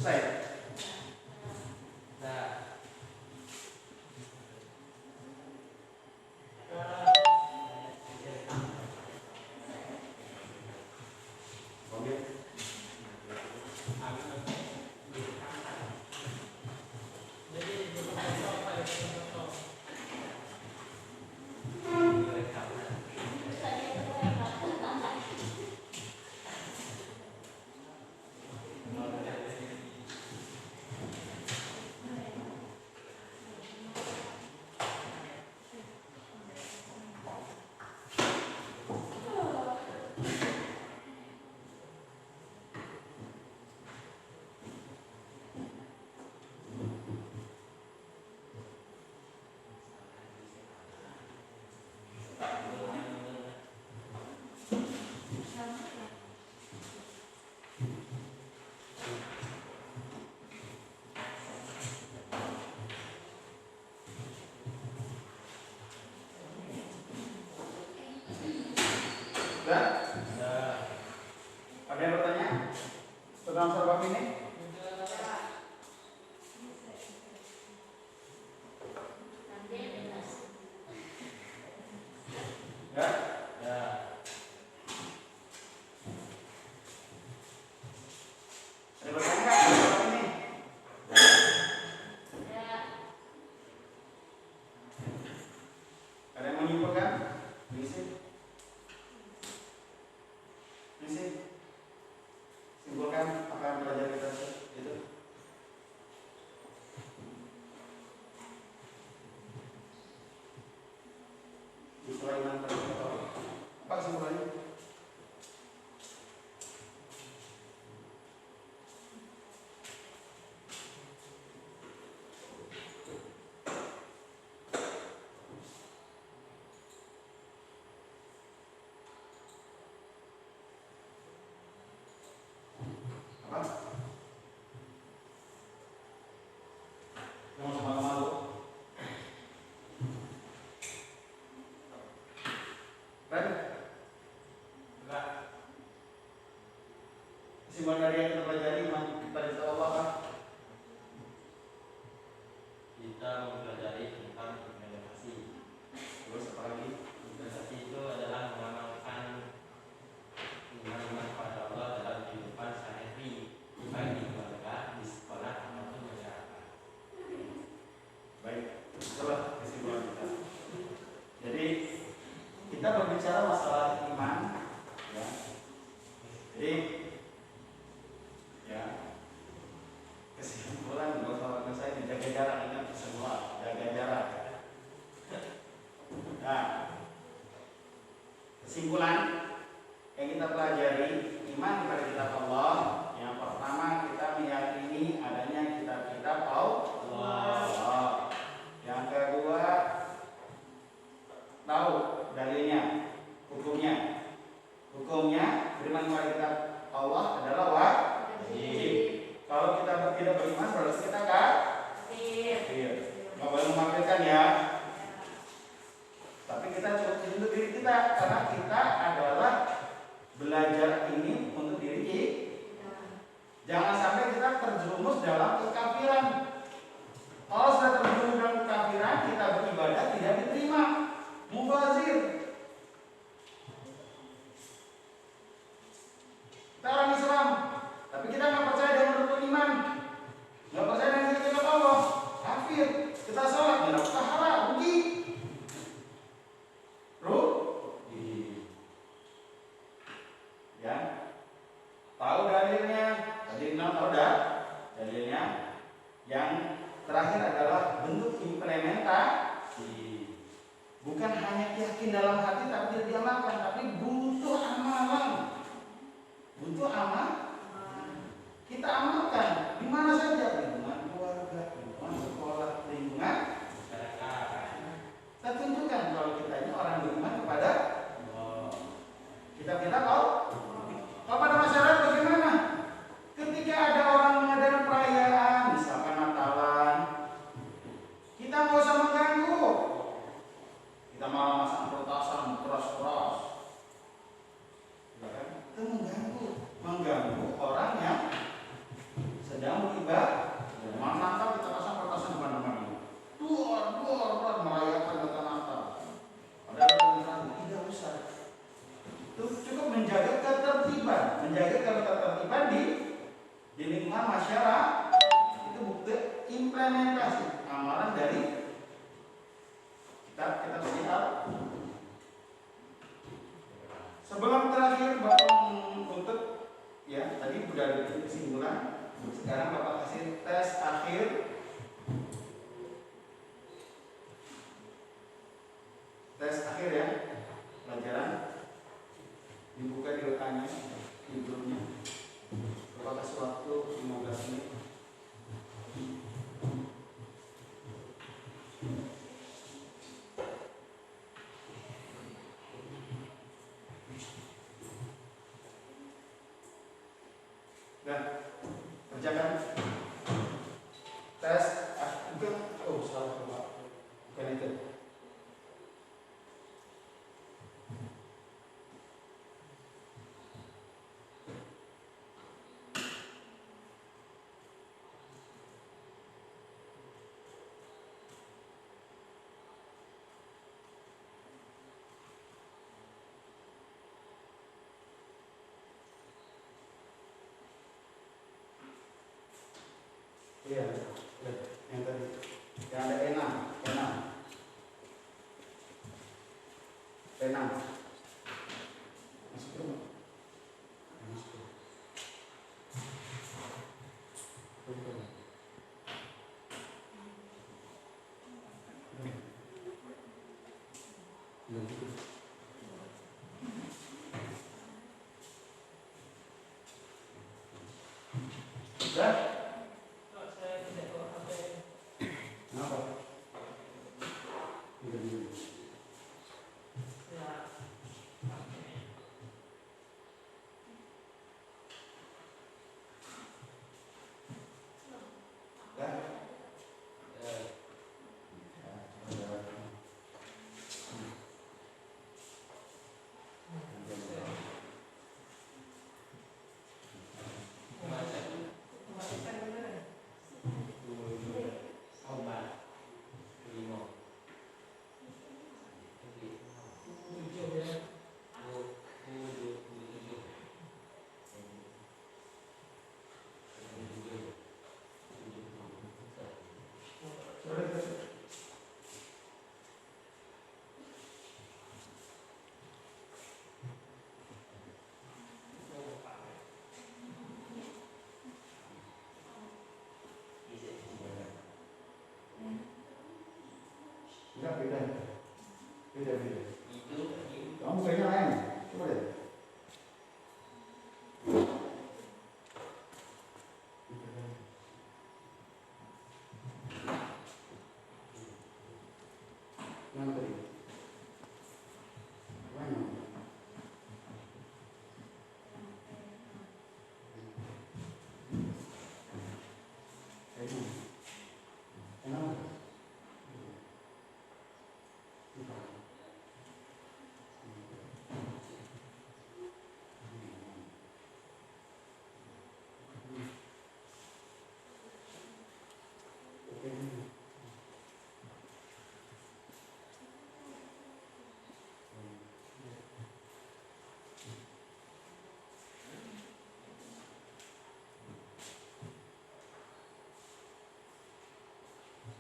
Selesai. Nah, Oke. Sudah? Ada yang bertanya tentang sebab ini? Ya? ya. Ada bertanya nggak tentang sebab ini? Ada yang mau menyimpulkan? Misi? Simpulkan apa yang belajar kita itu. Di Sulaiman tadi apa kesimpulannya? Apa? Yang sama malu. Kan? Enggak. Kesimpulan dari yang kita pelajari pada Allah apa? Kita mempelajari tentang implementasi. Terus apa lagi? Implementasi itu adalah mengamalkan iman pada Allah dalam kehidupan sehari-hari, baik di keluarga, di sekolah, ataupun masyarakat. Baik, itulah kesimpulan kita. Jadi kita berbicara masalah iman, ya. Jadi, ya, kesimpulan bahwa saya menjaga jarak, ingat semua jaga jarak. Nah, kesimpulan yang kita pelajari iman kepada kitab Allah. Yang pertama kita meyakini adanya kitab-kitab Allah. Yang kedua tahu dalilnya, hukumnya. Hukumnya beriman kepada kitab Allah adalah wajib. Kalau kita tidak beriman berarti kita kafir. Nggak boleh mengkafirkan ya. Tapi kita cukup untuk diri kita karena kita adalah belajar ini untuk diri kita. Jangan sampai kita terjerumus dalam kekafiran. Kalau sudah terjerumus dalam kekafiran, kita beribadah tidak diterima. Mubazir. Kita orang Islam, tapi kita nggak percaya dengan rukun iman, nggak percaya dengan kitab Allah, kafir. Kita sholat, tidak pahala, rugi. Ya, tahu dalilnya, tadi tahu dah dalilnya. Yang terakhir adalah bentuk implementasi. Bukan hanya yakin dalam hati tapi tidak diamalkan, tapi butuh amalan. Butuh amal. Kita amalkan di mana saja, lingkungan keluarga, lingkungan sekolah, lingkungan masyarakat. Kita tunjukkan kalau kita ini orang beriman kepada kita tahu. Kalau pada masyarakat bagaimana? Ketika ada orang mengadakan perayaan, misalkan Natalan, kita nggak usah mengganggu. Kita malah masang petasan, sudah ada kesimpulan. Sekarang Bapak kasih tes akhir. Tes akhir ya, pelajaran. Dibuka di rekannya, di grupnya. Bapak kasih waktu 15 menit. Nah, kerjakan tes bukan, oh salah Bapak, bukan itu. Iya, yang tadi, yang ada enam, masuk rumah, masuk rumah. Sudah? Kenapa? Tidak dulu. Enggak, beda. Kamu kayaknya lain. Coba deh. Yang tadi. Mana? Enak.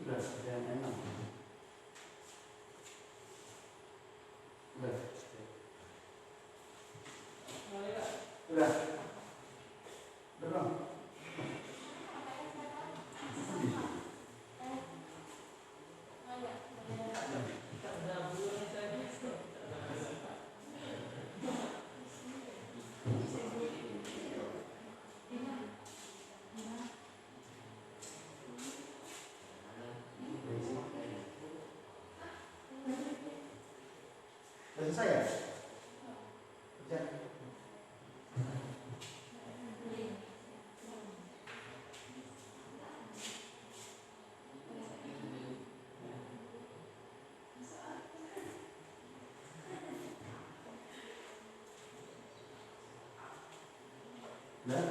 Sudah, yang enak. Sudah. Sudah. Belum. Sudah selesai ya? Kerja. Sudah.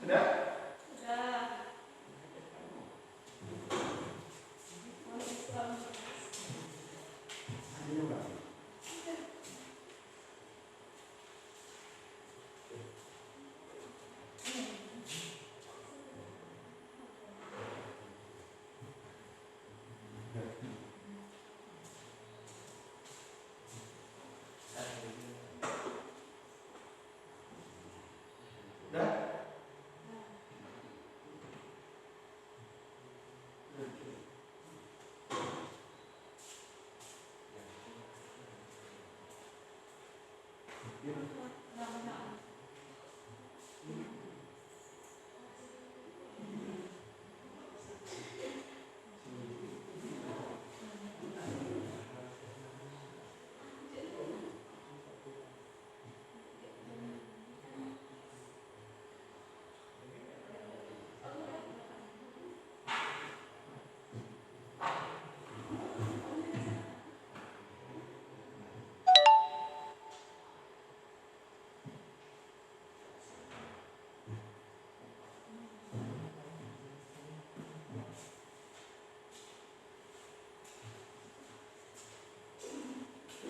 Sudah? Sudah. Ayo, Pak. Sudah?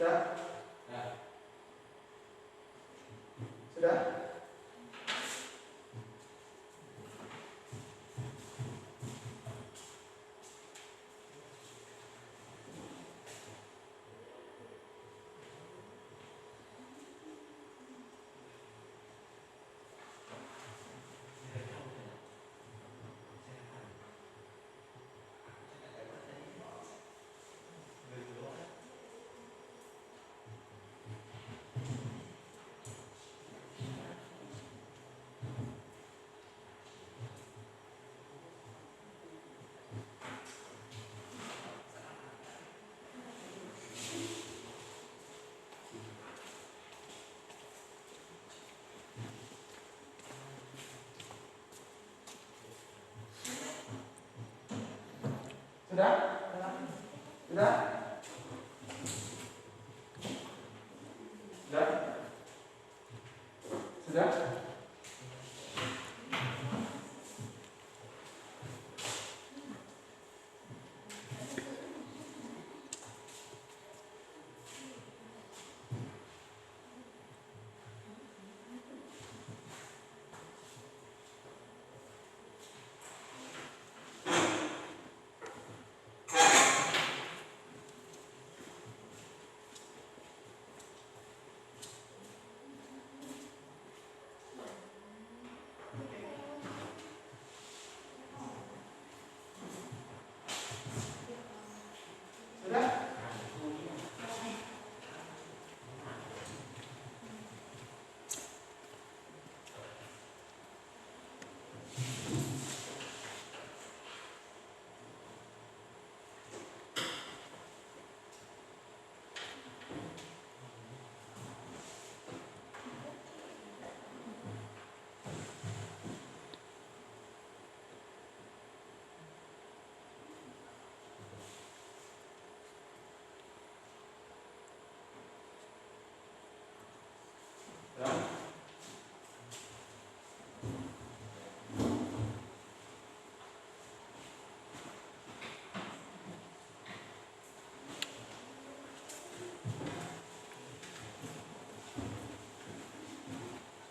Sudah? Sudah? Sudah? Sudah? Sudah? Sudah? Sudah? Sudah?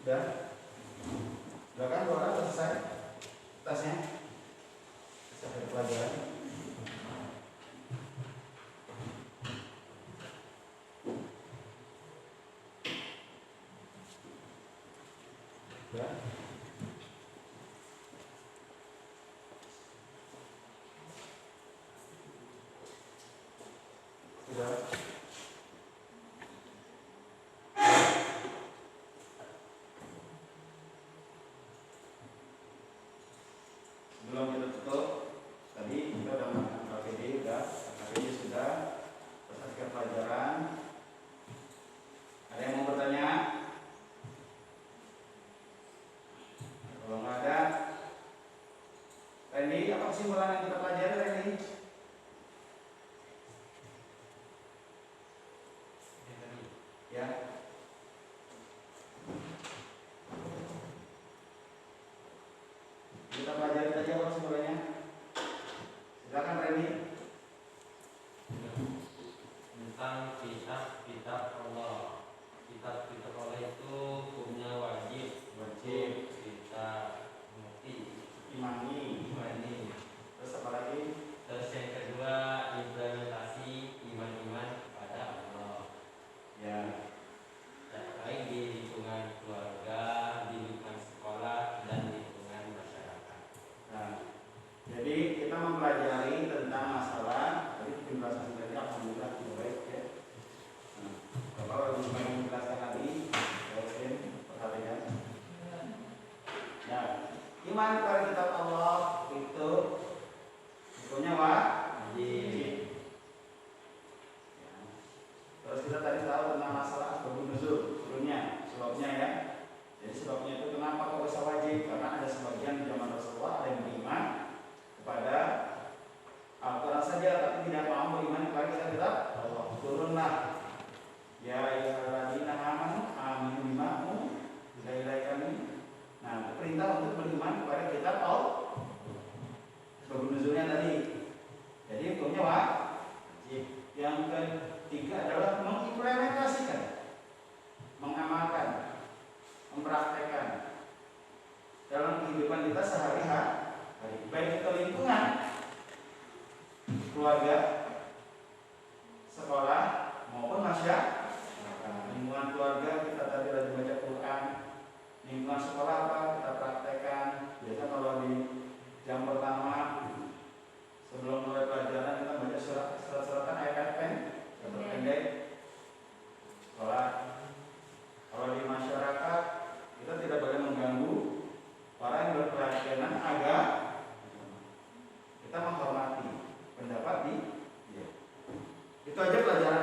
Sudah? Sudah kan? Sudah selesai? Tasnya? Sampai pelajaran? Sudah. Sudah. Sebelum kita tutup, tadi kita udah makan KPD, sudah, selesai pelajaran. Ada yang mau bertanya? Kalau nggak ada, Randy, apa kesimpulan yang kita pelajari, Randy? Ya. Kita pelajari tadi apa kesimpulannya? Silakan, Randy. Tentang kitab Allah. Kitab Allah itu hukumnya wajib kita mengerti, Imani. Terus apa lagi? Terus yang kedua, implementasi iman kepada Allah. Ya. Baik di lingkungan keluarga, di lingkungan sekolah, dan lingkungan masyarakat. Nah, jadi kita mempelajari tentang masalah tadi penjelasan tadi, alhamdulillah baik ya. Nah, kalau lebih banyak menjelaskan lagi, mungkin perhatikan. Ya, iman kepada kitab Allah itu hukumnya wajib. Ya. Terus kita tadi tahu tentang masalah asbabun nuzul, sebabnya ya. Jadi sebabnya itu kenapa kok bisa wajib? Karena ada sebagian di zaman Rasulullah ada yang beriman kepada Al-Quran saja, tapi tidak mau beriman kepada kitab Allah. Turunlah, ya ayyuhalladzina amanu bima unzila ilaikum. Nah, perintah untuk beriman kepada kitab Allah. Sebab nuzulnya tadi. Jadi hukumnya wajib. Yang ketiga adalah mengimplementasikan, mengamalkan, mempraktekkan dalam kehidupan kita sehari-hari, baik itu lingkungan, keluarga, sekolah maupun masyarakat. Lingkungan keluarga kita tadi lagi baca Quran, lingkungan sekolah apa kita praktekkan. Biasa kalau di jam pertama sebelum mulai pelajaran kita baca surat-suratan ayat pendek sekolah. Kalau di masyarakat kita tidak boleh mengganggu orang yang berkeyakinan agama. Kita menghormati pendapat di. Itu aja pelajaran